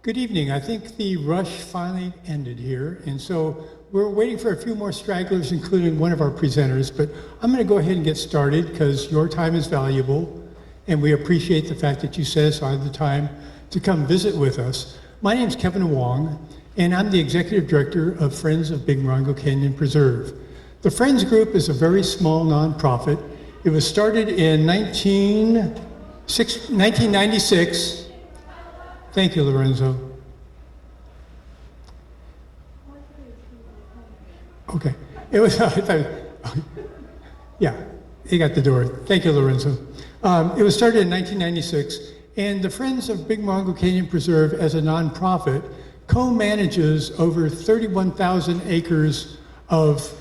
Good evening. I think the rush finally ended here, and so we're waiting for a few more stragglers, including one of our presenters, but I'm going to go ahead and get started because your time is valuable, and we appreciate the fact that you set aside the time to come visit with us. My name is Kevin Wong, and I'm the Executive Director of Friends of Big Morongo Canyon Preserve. The Friends Group is a very small nonprofit. It was started in 1996. Thank you, Lorenzo. Okay. It was, yeah, he got the door. Thank you, Lorenzo. It was started in 1996, and the Friends of Big Morongo Canyon Preserve, as a nonprofit, co-manages over 31,000 acres of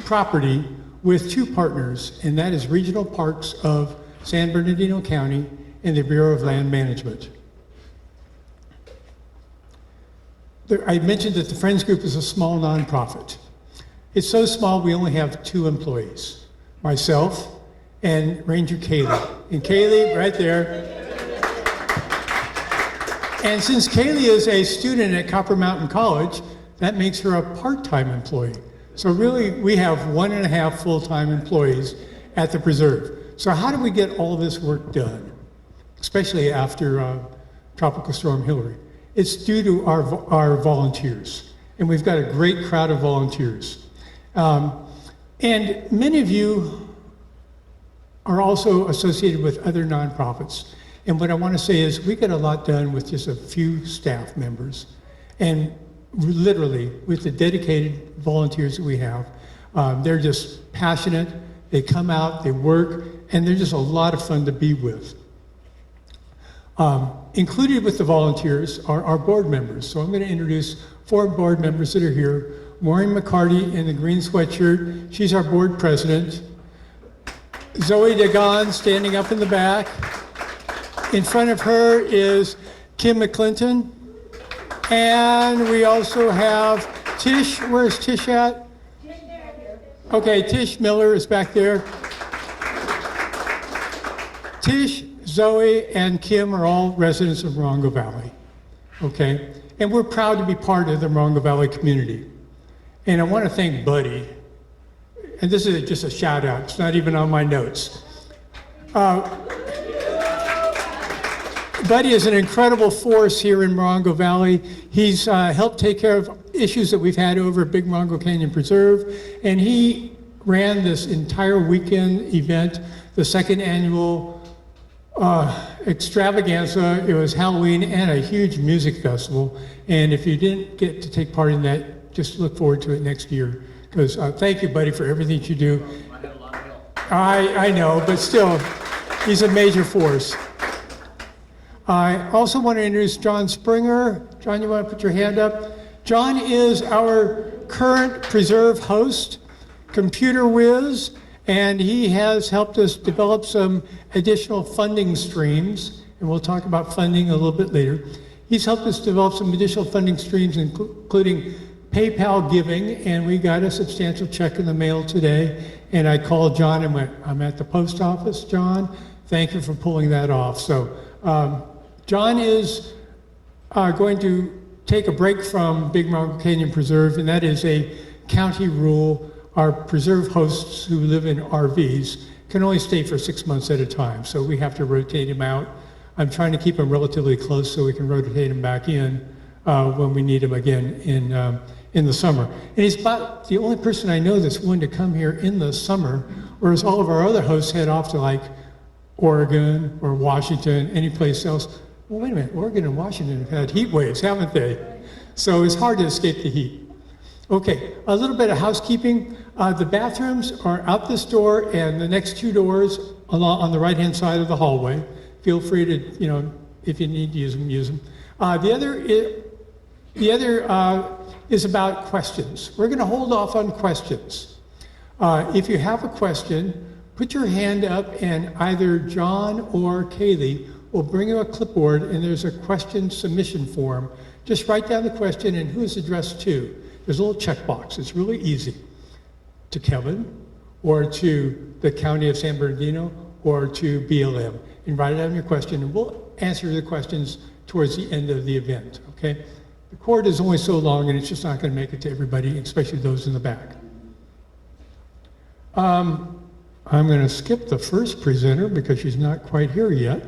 property with two partners, and that is Regional Parks of San Bernardino County and the Bureau of Land Management. I mentioned that the Friends Group is a small nonprofit. It's so small we only have 2 employees, myself and Ranger Kaylee. And Kaylee, right there. And since Kaylee is a student at Copper Mountain College, that makes her a part-time employee. So really, we have 1.5 full-time employees at the preserve. So how do we get all of this work done, especially after Tropical Storm Hillary? It's due to our volunteers, and we've got a great crowd of volunteers. And many of you are also associated with other nonprofits. And what I want to say is we get a lot done with just a few staff members. And literally, with the dedicated volunteers that we have, they're just passionate, they come out, they work, and they're just a lot of fun to be with. Included with the volunteers are our board members. So I'm going to introduce 4 board members that are here. Maureen McCarty in the green sweatshirt, she's our board president. Zoe Dagon standing up in the back. In front of her is Kim McClinton. And we also have Tish. Where's Tish at? Okay, Tish Miller is back there. Tish, Zoe, and Kim are all residents of Morongo Valley. Okay? And we're proud to be part of the Morongo Valley community. And I want to thank Buddy. And this is just a shout out. It's not even on my notes. Buddy is an incredible force here in Morongo Valley. He's helped take care of issues that we've had over at Big Morongo Canyon Preserve. And he ran this entire weekend event, the 2nd annual extravaganza. It was Halloween and a huge music festival. And if you didn't get to take part in that, just look forward to it next year. Because thank you, Buddy, for everything you do. I had a lot of help. I know, but still, he's a major force. I also want to introduce John Springer. John, you want to put your hand up? John is our current preserve host, computer whiz, and he has helped us develop some additional funding streams, and we'll talk about funding a little bit later. He's helped us develop some additional funding streams, including PayPal giving, and we got a substantial check in the mail today. And I called John and went, I'm at the post office, John. Thank you for pulling that off. So John is going to take a break from Big Morongo Canyon Preserve, and that is a county rule. Our preserve hosts who live in RVs can only stay for 6 months at a time, so we have to rotate him out. I'm trying to keep him relatively close so we can rotate him back in when we need him again in the summer. And he's about the only person I know that's willing to come here in the summer, whereas all of our other hosts head off to like Oregon or Washington, any place else. Well, wait a minute, Oregon and Washington have had heat waves, haven't they? So it's hard to escape the heat. Okay, a little bit of housekeeping. The bathrooms are out this door and the next 2 doors on the right-hand side of the hallway. Feel free to, if you need to use them, use them. The other is about questions. We're going to hold off on questions. If you have a question, put your hand up and either John or Kaylee will bring you a clipboard and there's a question submission form. Just write down the question and who it's addressed to. There's a little checkbox. It's really easy. To Kevin, or to the County of San Bernardino, or to BLM. And write down your question and we'll answer the questions towards the end of the event. okay? The cord is only so long and it's just not gonna make it to everybody, especially those in the back. I'm gonna skip the first presenter because she's not quite here yet,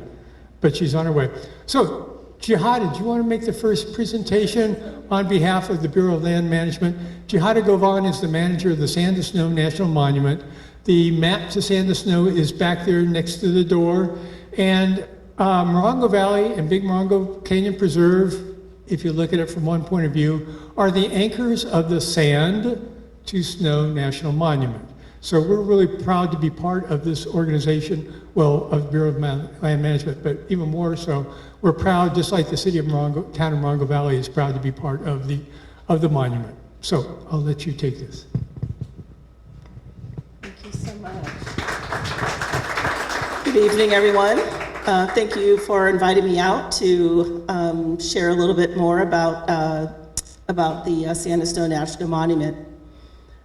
but she's on her way. So, Jihada, do you want to make the first presentation on behalf of the Bureau of Land Management? Jihada Govan is the manager of the Sand to Snow National Monument. The map to Sand to Snow is back there next to the door. And Morongo Valley and Big Morongo Canyon Preserve, if you look at it from one point of view, are the anchors of the Sand to Snow National Monument. So we're really proud to be part of this organization, well, of the Bureau of Land Management, but even more so, we're proud, just like the city of Morongo, town of Morongo Valley is proud to be part of the monument. So I'll let you take this. Thank you so much. Good evening, everyone. Thank you for inviting me out to share a little bit more about the Sand to Snow National Monument.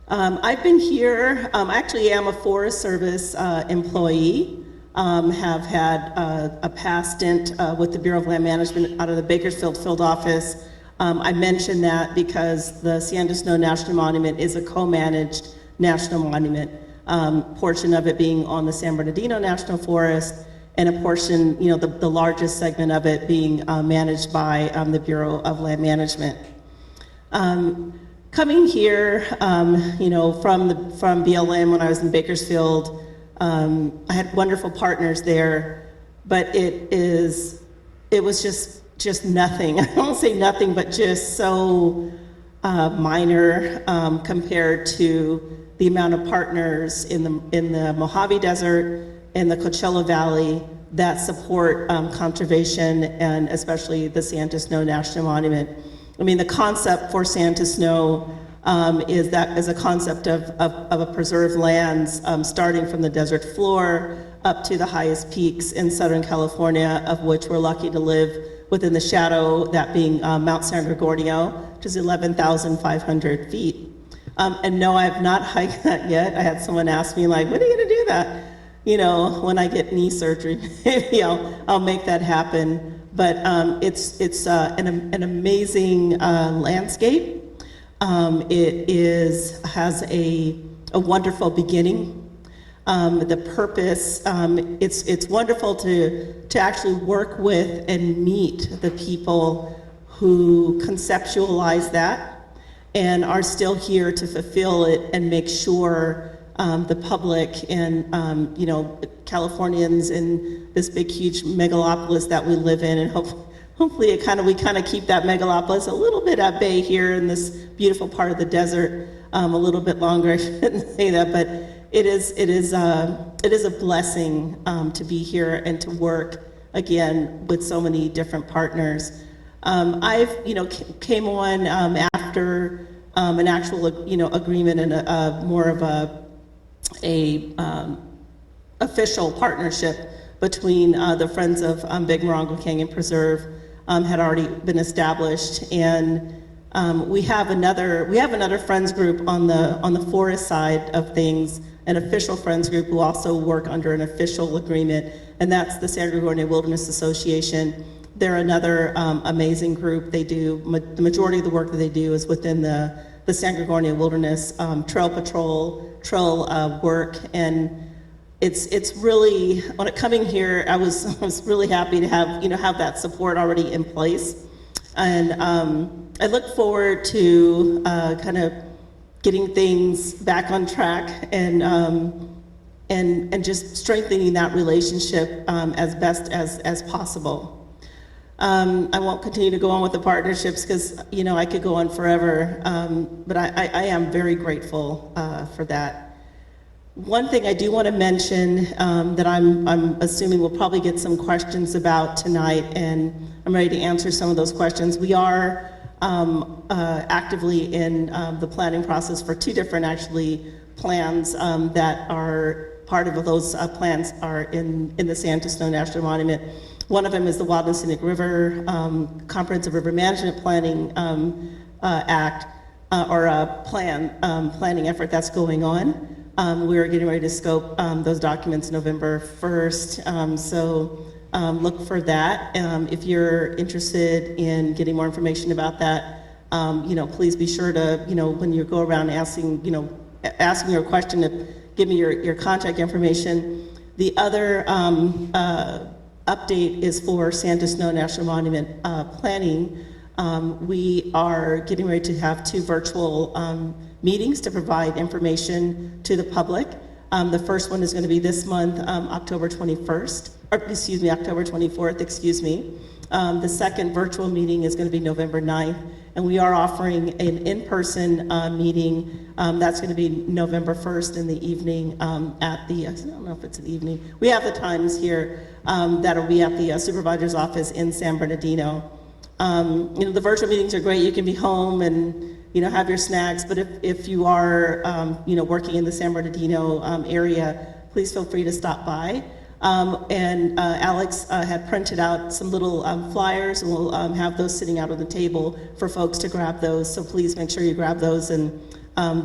I've been here, I actually am a Forest Service employee, have had a past stint with the Bureau of Land Management out of the Bakersfield field office. I mention that because the Sand to Snow National Monument is a co-managed national monument, portion of it being on the San Bernardino National Forest, and a portion, the largest segment of it being managed by the Bureau of Land Management. Coming here, from BLM when I was in Bakersfield, I had wonderful partners there, but it was just nothing. I won't say nothing, but just so minor compared to the amount of partners in the Mojave Desert and the Coachella Valley that support conservation and especially the Sand to Snow National Monument. I mean, the concept for Sand to Snow is a concept of a preserved lands starting from the desert floor up to the highest peaks in Southern California, of which we're lucky to live within the shadow, that being Mount San Gregorio, which is 11,500 feet. And no, I have not hiked that yet. I had someone ask me, like, when are you gonna do that? When I get knee surgery, maybe I'll make that happen. But it's an amazing landscape. It has a wonderful beginning. The purpose, it's wonderful to actually work with and meet the people who conceptualize that and are still here to fulfill it and make sure the public and Californians in this big, huge megalopolis that we live in, and hopefully we kind of keep that megalopolis a little bit at bay here in this beautiful part of the desert a little bit longer. I shouldn't say that, but it is a blessing to be here and to work again with so many different partners. I've came on after an actual agreement and more of a official partnership between the Friends of Big Morongo Canyon Preserve had already been established, and we have another friends group on the forest side of things, an official friends group who also work under an official agreement, and that's the San Gregorio Wilderness Association. They're another amazing group. They do the majority of the work that they do is within the San Gregorio Wilderness trail patrol, trail work, and it's really, when coming here, I was really happy to have that support already in place, and I look forward to kind of getting things back on track and just strengthening that relationship as best as possible. I won't continue to go on with the partnerships because I could go on forever, but I am very grateful for that. One thing I do want to mention that I'm assuming we'll probably get some questions about tonight, and I'm ready to answer some of those questions. We are actively in the planning process for two different plans that are part of those plans are in the Sand to Snow National Monument. One of them is the Wild and Scenic River Comprehensive River Management Planning Act, or a planning effort that's going on. We're getting ready to scope those documents November 1st. So look for that. If you're interested in getting more information about that, please be sure to, when you go around asking your question, to give me your contact information. The other update is for Santa Snow National Monument planning. We are getting ready to have 2 virtual meetings to provide information to the public. The first one is going to be this month, October 24th, The second virtual meeting is going to be November 9th, and we are offering an in-person meeting. That's going to be November 1st in the evening at the, I don't know if it's an evening. We have the times here. That'll be at the supervisor's office in San Bernardino. The virtual meetings are great. You can be home and have your snacks, but if you are working in the San Bernardino area, please feel free to stop by. And Alex had printed out some little flyers, and we'll have those sitting out on the table for folks to grab those. So please make sure you grab those. And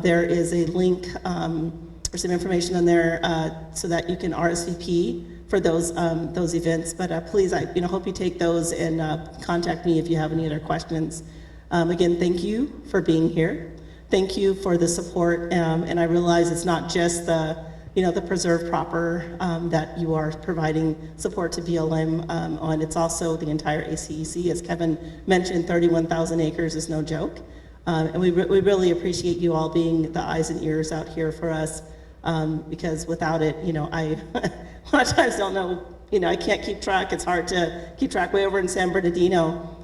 there is a link or some information on there so that you can RSVP for those events. But please, I hope you take those and contact me if you have any other questions. Again, thank you for being here. Thank you for the support. And I realize it's not just the Preserve Proper that you are providing support to BLM on. It's also the entire ACEC. As Kevin mentioned, 31,000 acres is no joke. And we really appreciate you all being the eyes and ears out here for us, because without it, I a lot of times don't know, I can't keep track. It's hard to keep track way over in San Bernardino.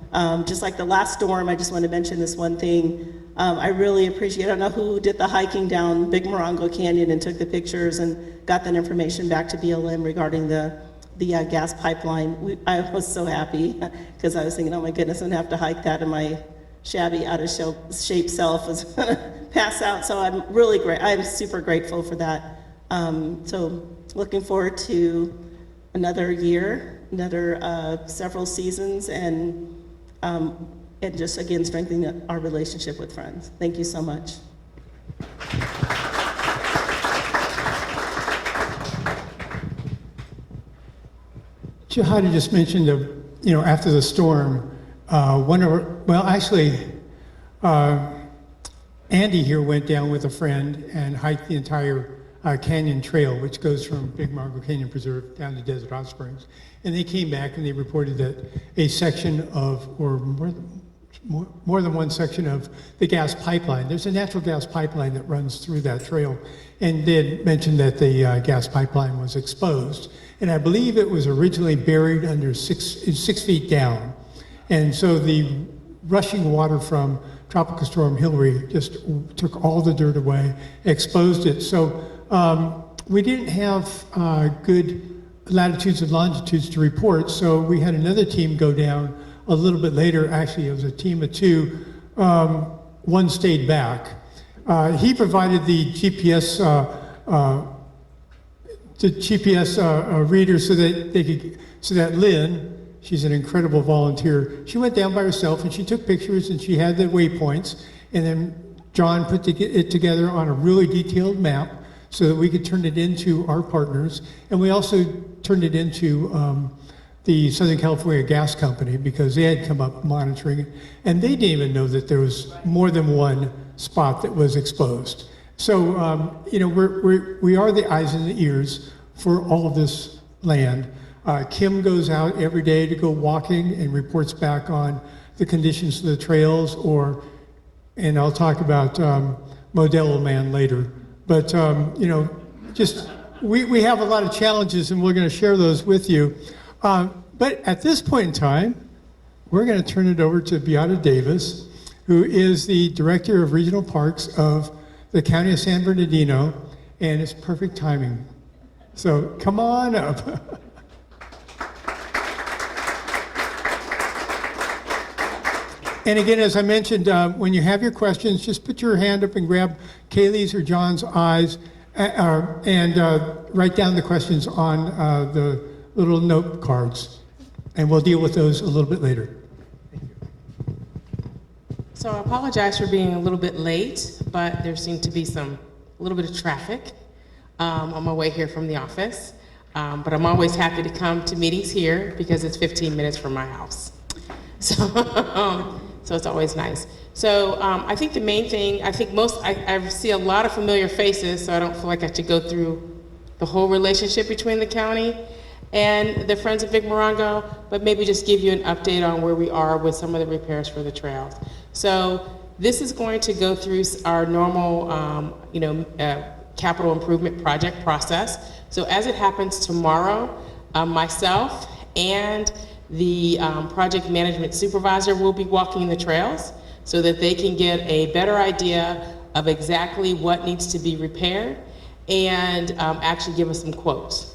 Just like the last storm, I just want to mention this one thing. I really appreciate, I don't know who did the hiking down Big Morongo Canyon and took the pictures and got that information back to BLM regarding the gas pipeline. I was so happy because I was thinking, oh my goodness, I'm gonna have to hike that, and my shabby, out of shape self was gonna pass out. So I'm really great. I'm super grateful for that. So looking forward to another year, another several seasons, and just again strengthening our relationship with friends. Thank you so much. Jihadi just mentioned, after the storm, Andy here went down with a friend and hiked the entire canyon trail, which goes from Big Morongo Canyon Preserve down to Desert Hot Springs. And they came back and they reported that a section of, or more than one section of the gas pipeline, there's a natural gas pipeline that runs through that trail, and they mentioned that the gas pipeline was exposed. And I believe it was originally buried under 6 feet down. And so the rushing water from Tropical Storm Hillary just took all the dirt away, exposed it. So we didn't have good latitudes and longitudes to report, so we had another team go down a little bit later. Actually, it was a team of 2. One stayed back. He provided the GPS reader so that Lynn, she's an incredible volunteer, she went down by herself and she took pictures and she had the waypoints, and then John put it together on a really detailed map so that we could turn it into our partners. And we also turned it into the Southern California Gas Company, because they had come up monitoring it, and they didn't even know that there was more than one spot that was exposed. So, we are the eyes and the ears for all of this land. Kim goes out every day to go walking and reports back on the conditions of the trails, and I'll talk about Modelo Man later. But, we have a lot of challenges, and we're going to share those with you. But at this point in time, we're going to turn it over to Beata Davis, who is the Director of Regional Parks of the County of San Bernardino, and it's perfect timing. So come on up. And again, as I mentioned, when you have your questions, just put your hand up and grab Kaylee's or John's eyes, and write down the questions on the little note cards, and we'll deal with those a little bit later. Thank you. So I apologize for being a little bit late, but there seemed to be a little bit of traffic on my way here from the office. But I'm always happy to come to meetings here because it's 15 minutes from my house. So, so it's always nice. So I think the main thing, I see a lot of familiar faces, so I don't feel like I have to go through the whole relationship between the county and the Friends of Big Morongo, but maybe just give you an update on where we are with some of the repairs for the trails. So this is going to go through our normal, capital improvement project process. So as it happens tomorrow, myself and the project management supervisor will be walking the trails so that they can get a better idea of exactly what needs to be repaired and actually give us some quotes.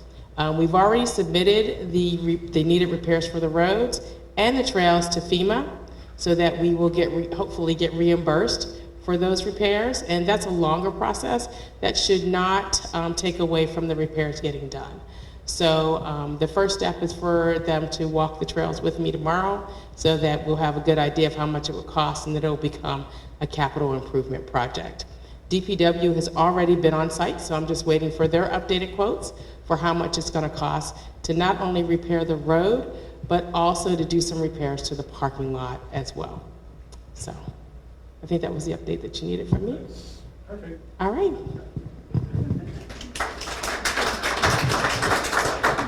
We've already submitted the needed repairs for the roads and the trails to FEMA so that we will hopefully get reimbursed for those repairs, and that's a longer process that should not take away from the repairs getting done. So the first step is for them to walk the trails with me tomorrow so that we'll have a good idea of how much it would cost and that it'll become a capital improvement project. DPW has already been on site, so I'm just waiting for their updated quotes for how much it's going to cost to not only repair the road, but also to do some repairs to the parking lot as well. So I think that was the update that you needed from me. Perfect. All right.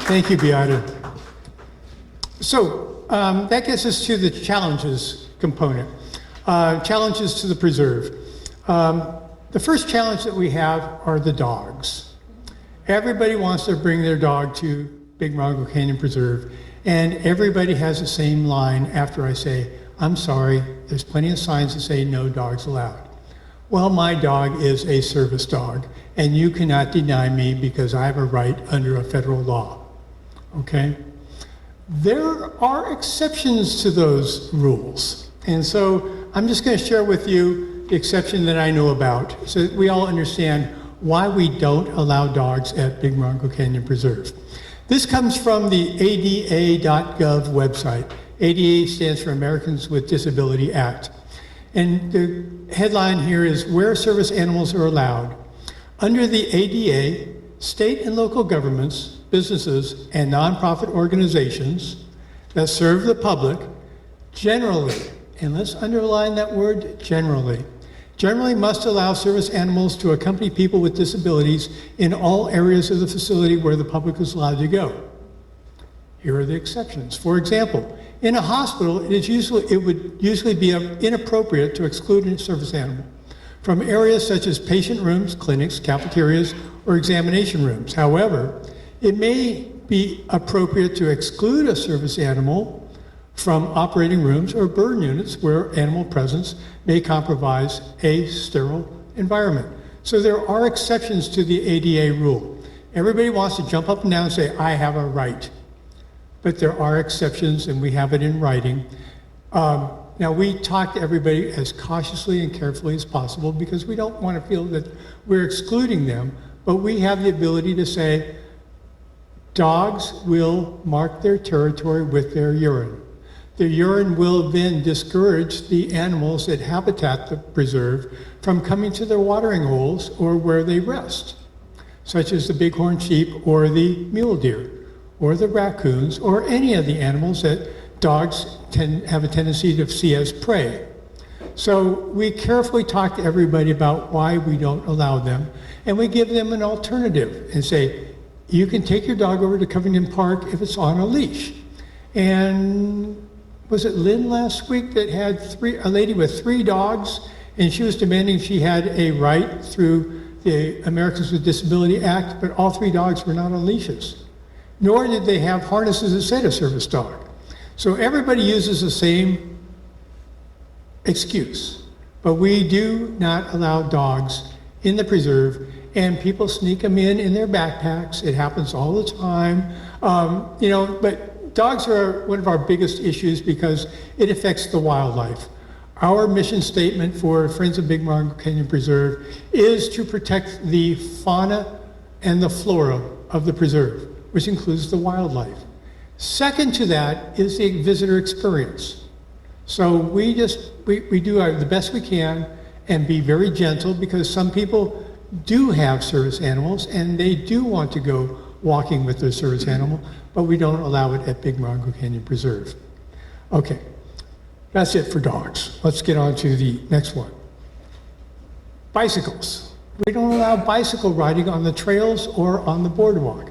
Thank you, Beata. So that gets us to the challenges component. Challenges to the preserve. The first challenge that we have are the dogs. Everybody wants to bring their dog to Big Morongo Canyon Preserve, and everybody has the same line after I say, I'm sorry, there's plenty of signs that say no dogs allowed. Well, my dog is a service dog, and you cannot deny me because I have a right under a federal law. Okay? There are exceptions to those rules. And so I'm just going to share with you the exception that I know about so that we all understand why we don't allow dogs at Big Morongo Canyon Preserve. This comes from the ADA.gov website. ADA stands for Americans with Disability Act. And the headline here is where service animals are allowed. Under the ADA, state and local governments, businesses, and nonprofit organizations that serve the public generally, and let's underline that word generally must allow service animals to accompany people with disabilities in all areas of the facility where the public is allowed to go. Here are the exceptions. For example, in a hospital, it would usually be inappropriate to exclude a service animal from areas such as patient rooms, clinics, cafeterias, or examination rooms. However, it may be appropriate to exclude a service animal from operating rooms or burn units where animal presence may compromise a sterile environment. So there are exceptions to the ADA rule. Everybody wants to jump up and down and say, I have a right. But there are exceptions, and we have it in writing. Now, we talk to everybody as cautiously and carefully as possible because we don't want to feel that we're excluding them, but we have the ability to say, dogs will mark their territory with their urine. The urine will then discourage the animals that habitat the preserve from coming to their watering holes or where they rest, such as the bighorn sheep or the mule deer or the raccoons or any of the animals that dogs have a tendency to see as prey. So we carefully talk to everybody about why we don't allow them, and we give them an alternative and say, you can take your dog over to Covington Park if it's on a leash. And was it Lynn last week that had a lady with 3 dogs, and she was demanding she had a right through the Americans with Disability Act, but all 3 dogs were not on leashes. Nor did they have harnesses that said a service dog. So everybody uses the same excuse, but we do not allow dogs in the preserve, and people sneak them in their backpacks. It happens all the time, but dogs are one of our biggest issues because it affects the wildlife. Our mission statement for Friends of Big Morongo Canyon Preserve is to protect the fauna and the flora of the preserve, which includes the wildlife. Second to that is the visitor experience. So we do the best we can and be very gentle because some people do have service animals and they do want to go walking with their service animal, but we don't allow it at Big Morongo Canyon Preserve. Okay, that's it for dogs. Let's get on to the next one. Bicycles. We don't allow bicycle riding on the trails or on the boardwalk.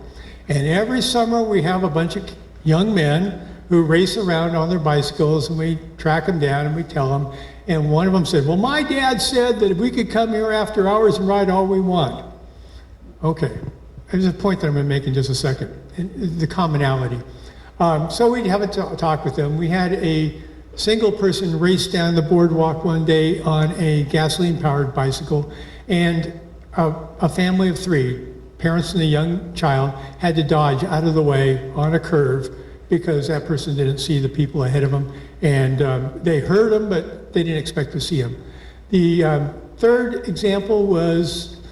And every summer we have a bunch of young men who race around on their bicycles, and we track them down and we tell them. And one of them said, well, my dad said that if we could come here after hours and ride all we want. Okay, there's a point that I'm going to make in just a second, the commonality. So we'd have a talk with them. We had a single person race down the boardwalk one day on a gasoline-powered bicycle, and a family of 3, parents and a young child, had to dodge out of the way on a curve because that person didn't see the people ahead of them, and they heard them, but they didn't expect to see them. The third example was,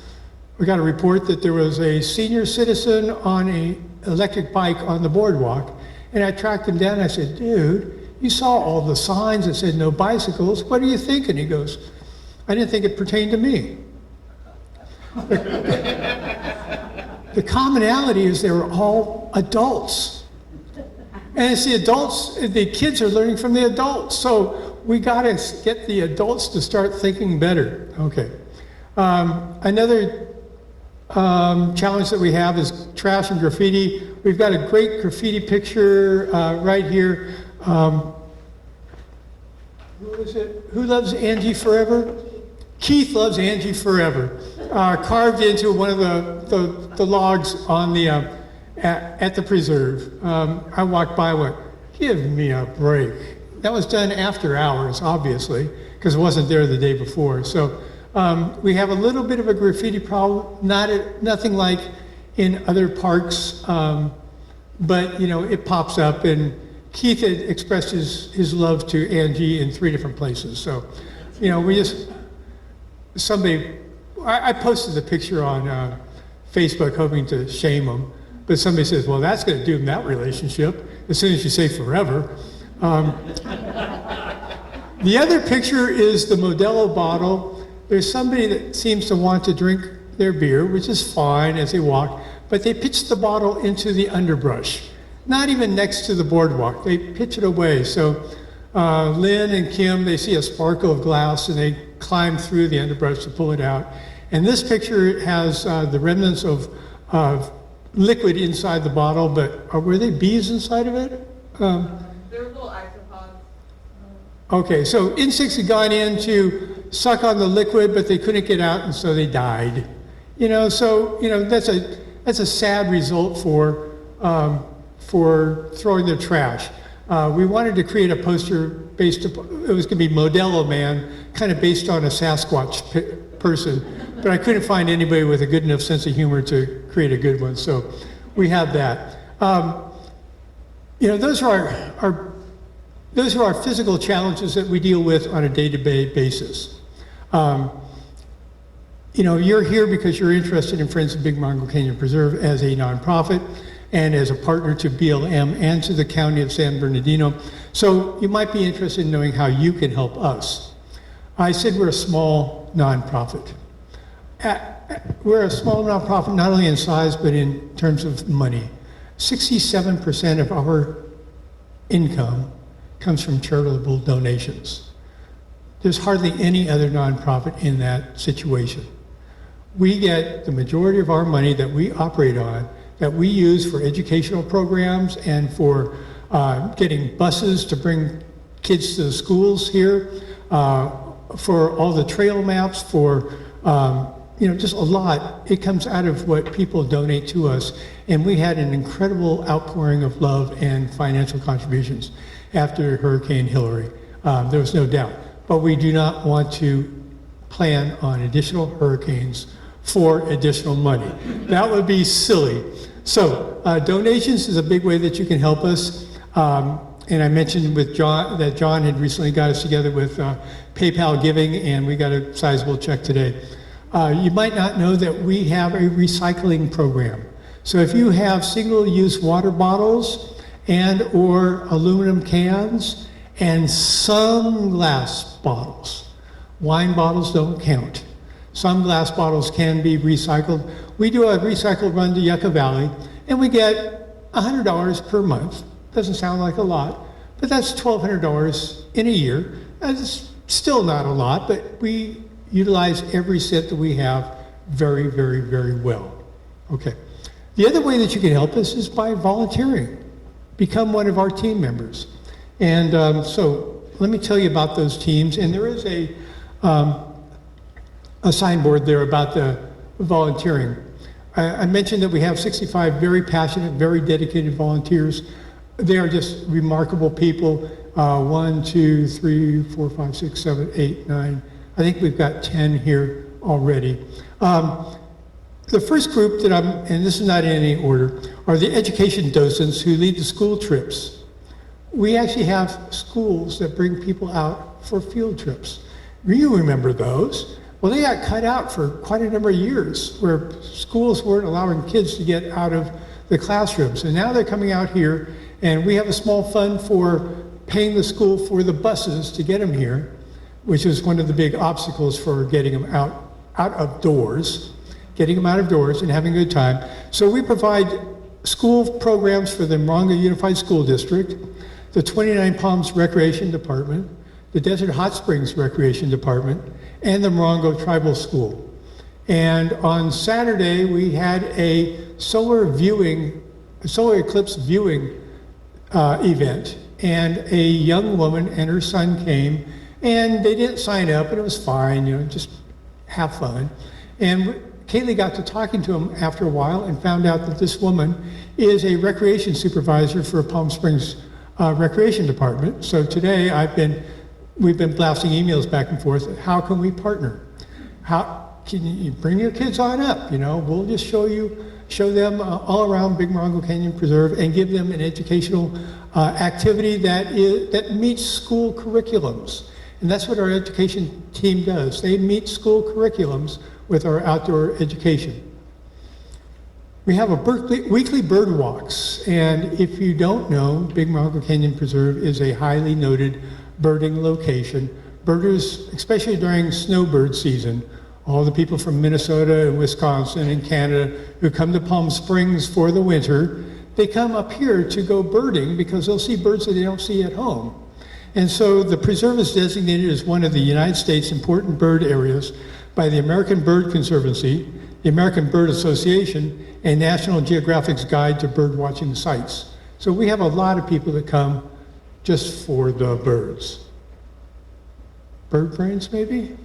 we got a report that there was a senior citizen on an electric bike on the boardwalk, and I tracked him down and I said, dude, you saw all the signs that said no bicycles, what are you thinking? He goes, I didn't think it pertained to me. The commonality is they were all adults. And it's the adults, the kids are learning from the adults. So we got to get the adults to start thinking better. Okay. Another challenge that we have is trash and graffiti. We've got a great graffiti picture right here. Who is it? Who loves Angie Forever? Keith loves Angie Forever. Carved into one of the logs on the at the preserve. I walked by and went, give me a break. That was done after hours, obviously, because it wasn't there the day before. So we have a little bit of a graffiti problem, nothing like in other parks, but you know, it pops up, and Keith had expressed his love to Angie in 3 different places. So, you know, I posted the picture on Facebook hoping to shame them, but somebody says, well, that's going to doom that relationship as soon as you say forever. The other picture is the Modelo bottle. There's somebody that seems to want to drink their beer, which is fine as they walk, but they pitch the bottle into the underbrush, not even next to the boardwalk. They pitch it away. So Lynn and Kim, they see a sparkle of glass and they climb through the underbrush to pull it out. And this picture has the remnants of liquid inside the bottle, but were they bees inside of it? They're little isopods. Okay, so insects had gone in to suck on the liquid, but they couldn't get out, and so they died. You know, so you know that's a sad result for throwing their trash. We wanted to create a poster based upon, it was going to be Modelo Man, kind of based on a Sasquatch person, but I couldn't find anybody with a good enough sense of humor to create a good one, so we have that. You know, those are our physical challenges that we deal with on a day-to-day basis. You know, you're here because you're interested in Friends of Big Morongo Canyon Preserve as a nonprofit and as a partner to BLM and to the County of San Bernardino. So you might be interested in knowing how you can help us. I said we're a small nonprofit. We're a small nonprofit not only in size but in terms of money. 67% of our income comes from charitable donations. There's hardly any other nonprofit in that situation. We get the majority of our money that we operate on, that we use for educational programs and for getting buses to bring kids to the schools here, for all the trail maps, for you know, just a lot. It comes out of what people donate to us, and we had an incredible outpouring of love and financial contributions after Hurricane Hillary. There was no doubt. But we do not want to plan on additional hurricanes for additional money. That would be silly. So donations is a big way that you can help us. And I mentioned with John that John had recently got us together with PayPal Giving, and we got a sizable check today. You might not know that we have a recycling program. So if you have single-use water bottles and or aluminum cans and some glass bottles, wine bottles don't count. Some glass bottles can be recycled. We do a recycle run to Yucca Valley, and we get $100 per month. Doesn't sound like a lot, but that's $1,200 in a year. That's still not a lot, but we utilize every cent that we have very, very, very well. Okay. The other way that you can help us is by volunteering. Become one of our team members. And so let me tell you about those teams. And there is a signboard there about the volunteering. I mentioned that we have 65 very passionate, very dedicated volunteers. They are just remarkable people. 1, 2, 3, 4, 5, 6, 7, 8, 9. I think we've got 10 here already. The first group that and this is not in any order, are the education docents who lead the school trips. We actually have schools that bring people out for field trips. You remember those. Well, they got cut out for quite a number of years where schools weren't allowing kids to get out of the classrooms. And now they're coming out here, and we have a small fund for paying the school for the buses to get them here, which is one of the big obstacles for getting them out of doors. Getting them out of doors and having a good time. So we provide school programs for the Morongo Unified School District, the 29 Palms Recreation Department, the Desert Hot Springs Recreation Department, and the Morongo Tribal School. And on Saturday, we had a solar eclipse viewing event. And a young woman and her son came, and they didn't sign up, and it was fine, just have fun. And Kaylee got to talking to him after a while and found out that this woman is a recreation supervisor for Palm Springs Recreation Department. So today we've been blasting emails back and forth. How can we partner? How can you bring your kids on up? We'll just show them all around Big Morongo Canyon Preserve and give them an educational activity that meets school curriculums. And that's what our education team does. They meet school curriculums with our outdoor education. We have weekly bird walks, and if you don't know, Big Morongo Canyon Preserve is a highly noted birding location. Birders, especially during snowbird season, all the people from Minnesota and Wisconsin and Canada who come to Palm Springs for the winter, they come up here to go birding because they'll see birds that they don't see at home. And so the preserve is designated as one of the United States important bird areas by the American Bird Conservancy, the American Bird Association, and National Geographic's Guide to Bird Watching Sites. So we have a lot of people that come just for the birds. Bird brains, maybe?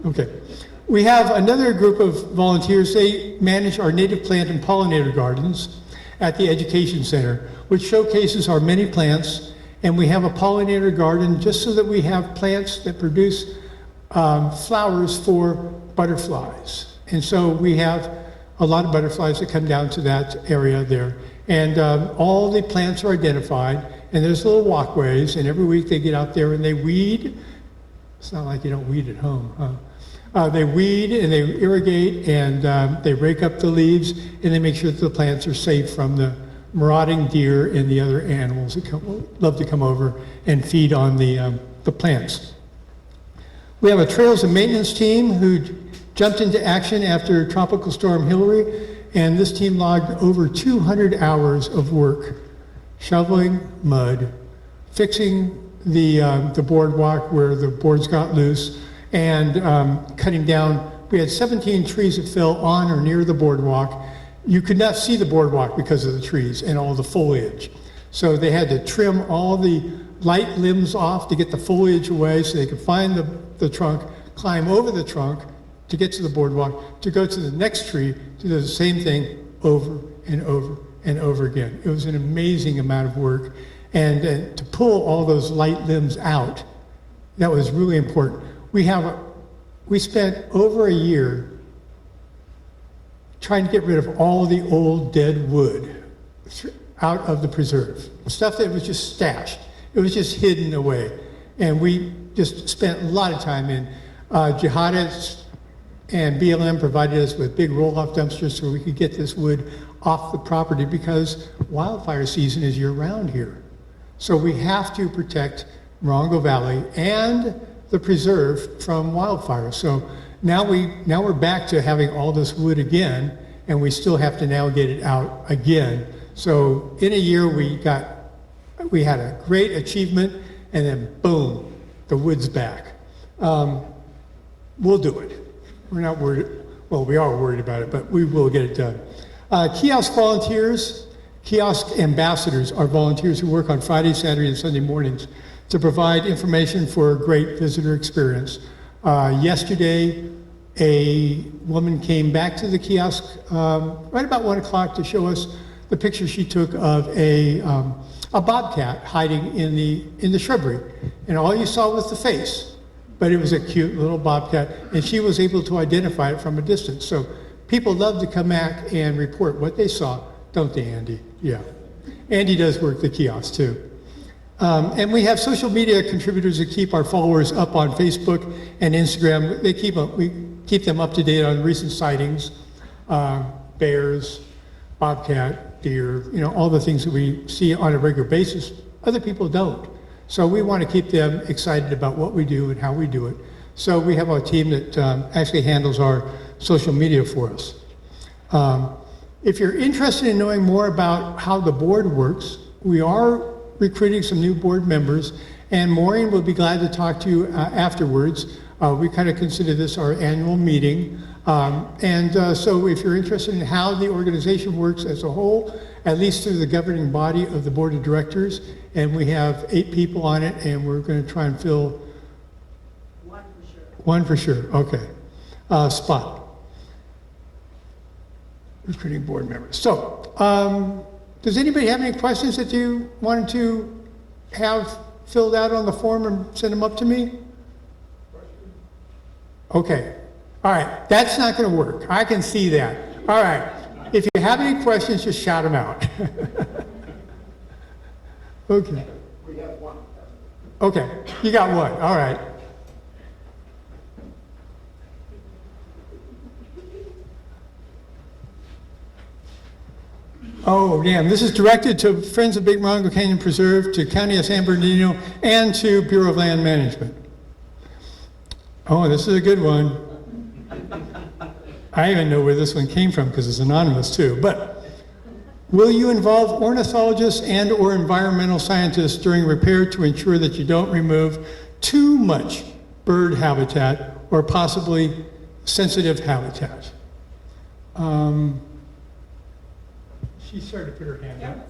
Okay. We have another group of volunteers. They manage our native plant and pollinator gardens at the Education Center, which showcases our many plants. And we have a pollinator garden just so that we have plants that produce flowers for butterflies. And so we have a lot of butterflies that come down to that area there. And all the plants are identified, and there's little walkways, and every week they get out there and they weed. It's not like you don't weed at home, huh? They weed and they irrigate, and they rake up the leaves, and they make sure that the plants are safe from the marauding deer and the other animals that love to come over and feed on the plants. We have a trails and maintenance team who jumped into action after Tropical Storm Hillary, and this team logged over 200 hours of work, shoveling mud, fixing the boardwalk where the boards got loose, and cutting down. We had 17 trees that fell on or near the boardwalk. You could not see the boardwalk because of the trees and all the foliage. So they had to trim all the light limbs off to get the foliage away so they could find the trunk, climb over the trunk to get to the boardwalk, to go to the next tree, to do the same thing over and over and over again. It was an amazing amount of work. And to pull all those light limbs out, that was really important. We spent over a year trying to get rid of all the old dead wood out of the preserve. Stuff that was just stashed. It was just hidden away. And we just spent a lot of time in. Jihadists and BLM provided us with big roll-off dumpsters so we could get this wood off the property because wildfire season is year-round here. So we have to protect Morongo Valley and the preserve from wildfire. So now we're back to having all this wood again, and we still have to now get it out again. So in a year, we had a great achievement, and then boom, the wood's back. We'll do it. We're not worried. Well, we are worried about it, but we will get it done. Kiosk volunteers, kiosk ambassadors are volunteers who work on Friday, Saturday, and Sunday mornings to provide information for a great visitor experience. Yesterday, a woman came back to the kiosk right about 1 o'clock to show us the picture she took of a bobcat hiding in the shrubbery. And all you saw was the face, but it was a cute little bobcat, and she was able to identify it from a distance. So people love to come back and report what they saw, don't they, Andy? Yeah. Andy does work the kiosk too. And we have social media contributors that keep our followers up on Facebook and Instagram. We keep them up to date on recent sightings, bears, bobcat, deer, all the things that we see on a regular basis. Other people don't. So we want to keep them excited about what we do and how we do it. So we have a team that actually handles our social media for us. If you're interested in knowing more about how the board works, we are recruiting some new board members, and Maureen will be glad to talk to you afterwards. We kind of consider this our annual meeting. So if you're interested in how the organization works as a whole, at least through the governing body of the board of directors, and we have 8 people on it, and we're going to try and fill one for sure. Okay. Spot. Recruiting board members. So, does anybody have any questions that you wanted to have filled out on the form and send them up to me? Okay. All right. That's not going to work. I can see that. All right. If you have any questions, just shout them out. Okay. We have one. Okay. You got one. All right. Oh, damn. This is directed to Friends of Big Morongo Canyon Preserve, to County of San Bernardino, and to Bureau of Land Management. Oh, this is a good one. I even know where this one came from because it's anonymous too. But will you involve ornithologists and or environmental scientists during repair to ensure that you don't remove too much bird habitat or possibly sensitive habitat? She started to put her hand up.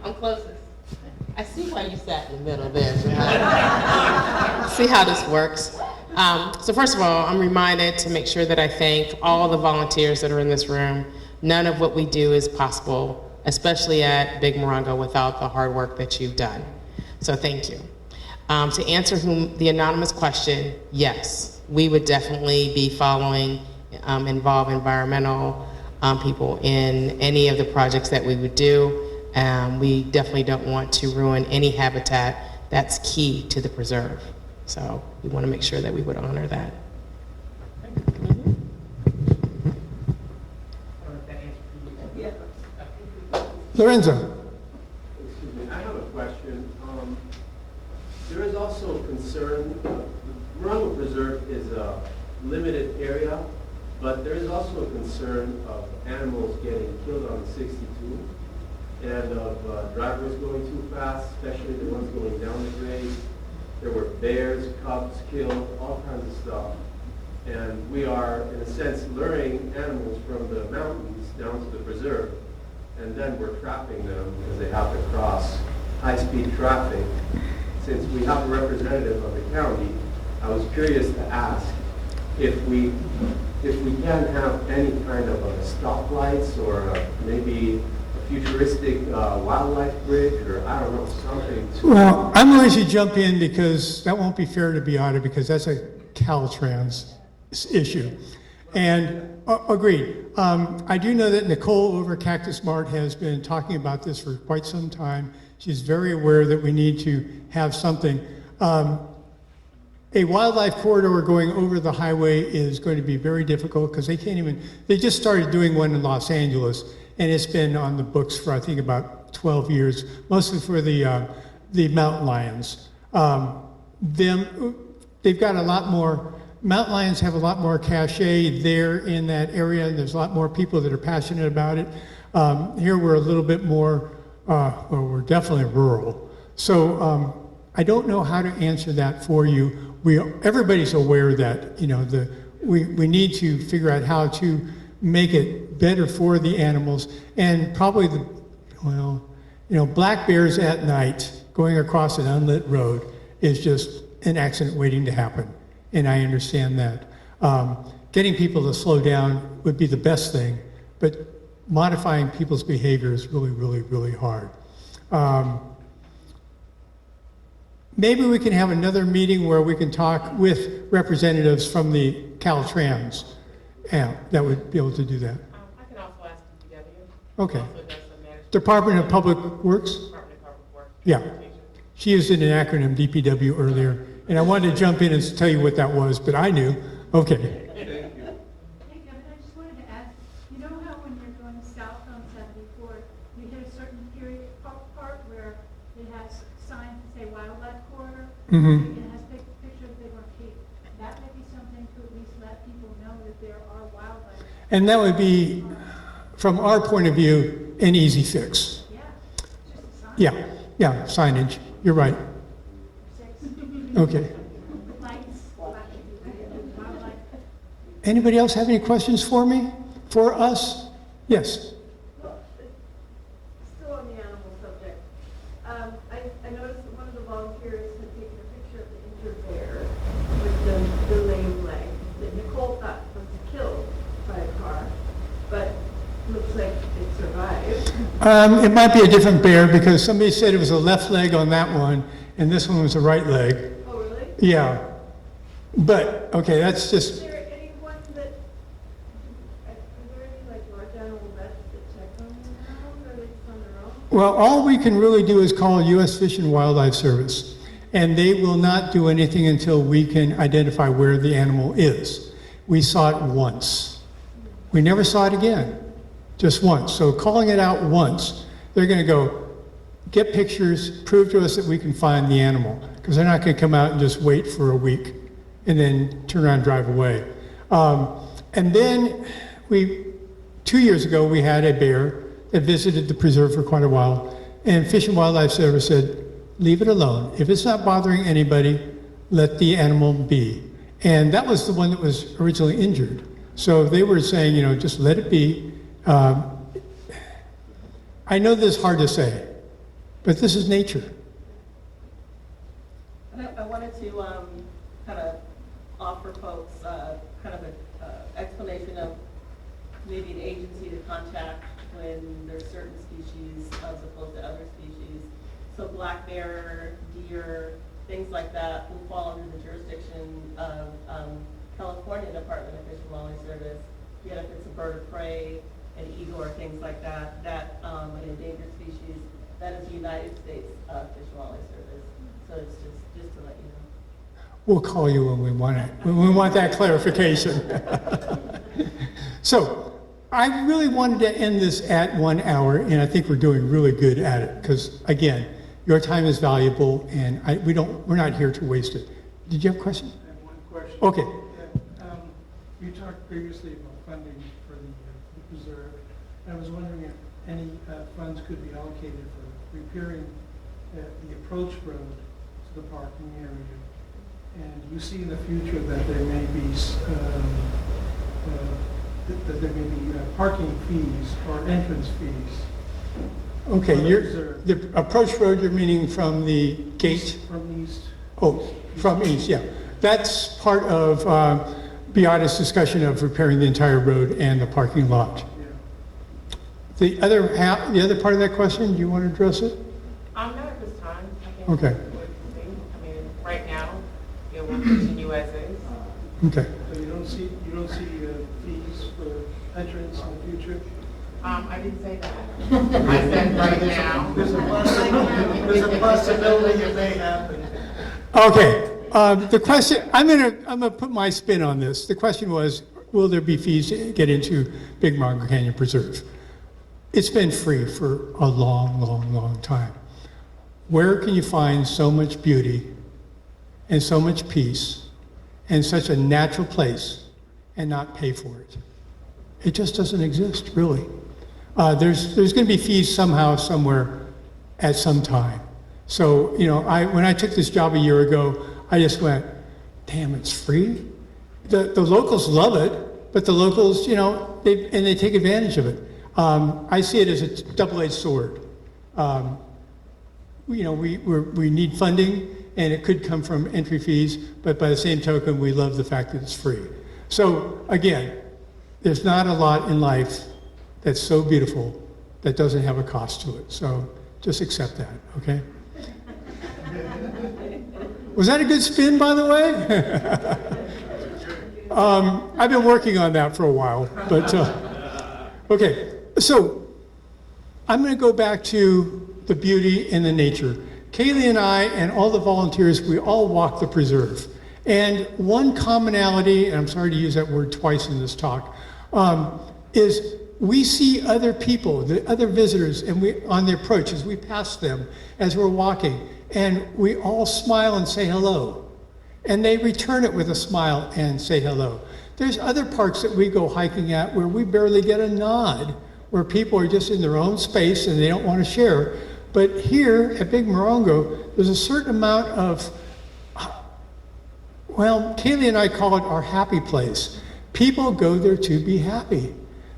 I'm closest. I see why you sat in the middle there. See how this works. So first of all, I'm reminded to make sure that I thank all the volunteers that are in this room. None of what we do is possible, especially at Big Morongo, without the hard work that you've done. So thank you. To answer the anonymous question, yes, we would definitely be following, involve environmental people in any of the projects that we would do. We definitely don't want to ruin any habitat that's key to the preserve. So we want to make sure that we would honor that. Lorenzo. Excuse me, I have a question. There is also concern, the Morongo Preserve is a limited area, but there is also a concern of animals getting killed on the 62 and of drivers going too fast, especially the ones going down the grade. There were bears, cubs killed, all kinds of stuff. And we are, in a sense, luring animals from the mountains down to the preserve. And then we're trapping them because they have to cross high-speed traffic. Since we have a representative of the county, I was curious to ask if we can have any kind of stoplights or maybe a futuristic wildlife bridge, or I don't know, something. Well, I'm going to jump in because that won't be fair to Beata because that's a Caltrans issue. And agreed. I do know that Nicole over Cactus Mart has been talking about this for quite some time. She's very aware that we need to have something. A wildlife corridor going over the highway is going to be very difficult because they just started doing one in Los Angeles, and it's been on the books for I think about 12 years, mostly for the mountain lions. They've got a lot more mountain lions have a lot more cachet there in that area, and there's a lot more people that are passionate about it. Here we're a little bit more, well, we're definitely rural. So I don't know how to answer that for you. Everybody's aware that, you know, we need to figure out how to make it better for the animals, and probably well, you know, black bears at night going across an unlit road is just an accident waiting to happen, and I understand that. Getting people to slow down would be the best thing, but modifying people's behavior is really, really, really hard. Maybe we can have another meeting where we can talk with representatives from the Caltrans. Yeah, that would be able to do that. I can also ask DPW. Okay. Also does some management. Department of Public Works? Department of Public Works. Yeah. She used an acronym, DPW, earlier, and I wanted to jump in and tell you what that was, but I knew. Okay. Hey, Kevin, I just wanted to ask, you know how when you're going south on 74, you hit a certain period part where it has signs that say wildlife corridor? Mm-hmm. It has pictures of big sheep. That might be something to at least let people know that there are wildlife. And that would be, from our point of view, an easy fix. Yeah, it's just a sign. Yeah, signage. You're right. 6. Okay. Lights, wildlife. Anybody else have any questions for me? For us? Yes. Well, still on the animal subject, I noticed that one of the volunteers had taken a picture of the injured bear with the lame leg that Nicole thought was killed by a car, but looks like it survived. It might be a different bear because somebody said it was a left leg on that one, and this one was a right leg. Oh, really? Yeah. But, okay, that's Is just, there anyone that, are there any like large animal vets that check on them now, or are they just on their own? well, all we can really do is call U.S. Fish and Wildlife Service, and they will not do anything until we can identify where the animal is. We saw it once. We never saw it again, just once. So calling it out once, they're going to go, get pictures, prove to us that we can find the animal, because they're not going to come out and just wait for a week and then turn around and drive away. And then 2 years ago, we had a bear that visited the preserve for quite a while, and Fish and Wildlife Service said, leave it alone. If it's not bothering anybody, let the animal be. And that was the one that was originally injured. So they were saying, you know, just let it be. I know this is hard to say, but this is nature. And I wanted to kind of offer folks kind of an explanation of maybe an agency to contact when there's certain species as opposed to other species. So black bear, deer, things like that will fall under the jurisdiction of California Department of Fish and Wildlife Service. Yet if it's a bird of prey, an eagle or things like that, an endangered species, that is the United States Fish and Wildlife Service. So it's just to let you know. We'll call you when we want it, when we want that clarification. So I really wanted to end this at 1 hour, and I think we're doing really good at it because, again, your time is valuable, and we're not here to waste it. Did you have a question? I have one question. Okay. Yeah, you talked previously about funding for the preserve. I was wondering if any funds could be allocated for repairing the approach road to the parking area. And you see in the future that there may be parking fees or entrance fees. Okay, Reserve. the approach road, you're meaning from the gate? From east. Oh, from east, yeah. That's part of Beata's discussion of repairing the entire road and the parking lot. Yeah. The other part of that question, do you want to address it? Not at this time. I think Okay. I mean, right now, it will continue as is. Okay. So you don't see fees for entrance in the future? I didn't say that. I said right now. There's a possibility it may happen. Okay, the question, I'm gonna put my spin on this. The question was, will there be fees to get into Big Morongo Canyon Preserve? It's been free for a long, long, long time. Where can you find so much beauty and so much peace in such a natural place and not pay for it. It just doesn't exist, really. There's going to be fees somehow, somewhere, at some time. So, you know, when I took this job a year ago, I just went, damn, it's free? The locals love it, but the locals, you know, they take advantage of it. I see it as a double-edged sword. You know, we need funding, and it could come from entry fees, but by the same token, we love the fact that it's free. So again, there's not a lot in life that's so beautiful that doesn't have a cost to it. So just accept that, okay? Was that a good spin, by the way? I've been working on that for a while, but okay. So I'm going to go back to the beauty and the nature. Kaylee and I and all the volunteers, we all walk the preserve. And one commonality, and I'm sorry to use that word twice in this talk, is we see other people, the other visitors, and on the approach as we pass them, as we're walking, and we all smile and say hello. And they return it with a smile and say hello. There's other parks that we go hiking at where we barely get a nod, where people are just in their own space and they don't want to share. But here at Big Morongo, there's a certain amount of, well, Kaylee and I call it our happy place. People go there to be happy.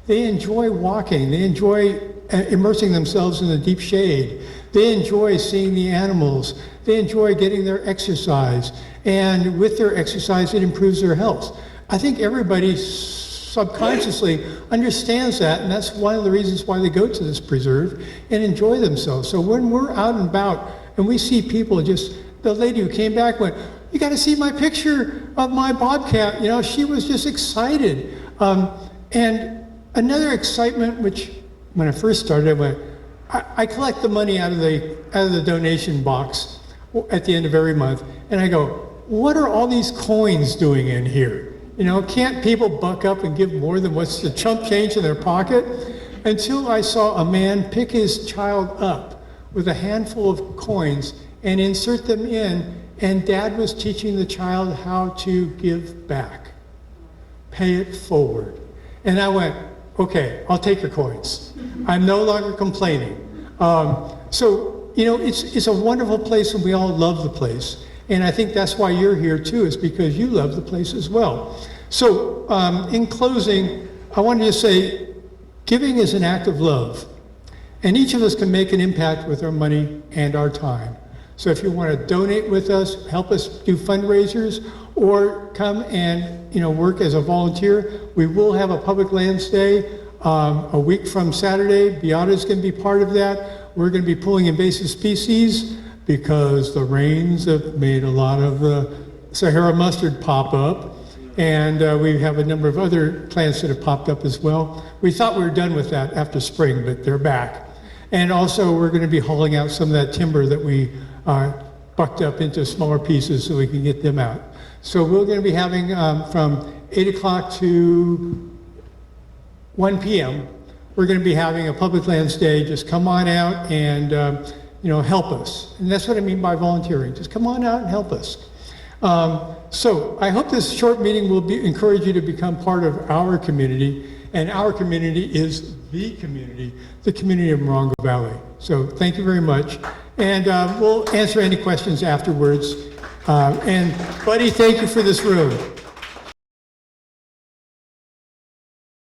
They enjoy walking. They enjoy immersing themselves in the deep shade. They enjoy seeing the animals. They enjoy getting their exercise. And with their exercise, it improves their health. I think everybody subconsciously understands that, and that's one of the reasons why they go to this preserve and enjoy themselves. So when we're out and about and we see people just, the lady who came back went, you got to see my picture of my bobcat. You know, she was just excited. And another excitement, which when I first started, I went, I collect the money out of the donation box at the end of every month, and I go, what are all these coins doing in here? You know, can't people buck up and give more than what's the chump change in their pocket? Until I saw a man pick his child up with a handful of coins and insert them in, and Dad was teaching the child how to give back, pay it forward. And I went, okay, I'll take your coins. I'm no longer complaining. So, you know, it's a wonderful place, and we all love the place. And I think that's why you're here too, is because you love the place as well. So in closing, I wanted to say, giving is an act of love. And each of us can make an impact with our money and our time. So if you want to donate with us, help us do fundraisers, or come and, you know, work as a volunteer, we will have a public lands day a week from Saturday. Beata's going to be part of that. We're going to be pulling invasive species, because the rains have made a lot of the Sahara mustard pop up, and we have a number of other plants that have popped up as well. We thought we were done with that after spring, but they're back. And also we're going to be hauling out some of that timber that we bucked up into smaller pieces so we can get them out. So we're going to be having from 8 o'clock to 1 p.m., we're going to be having a public lands day. Just come on out and you know, help us. And that's what I mean by volunteering. Just come on out and help us. So I hope this short meeting will encourage you to become part of our community. And our community is the community of Morongo Valley. So thank you very much. And we'll answer any questions afterwards. And Buddy, thank you for this room.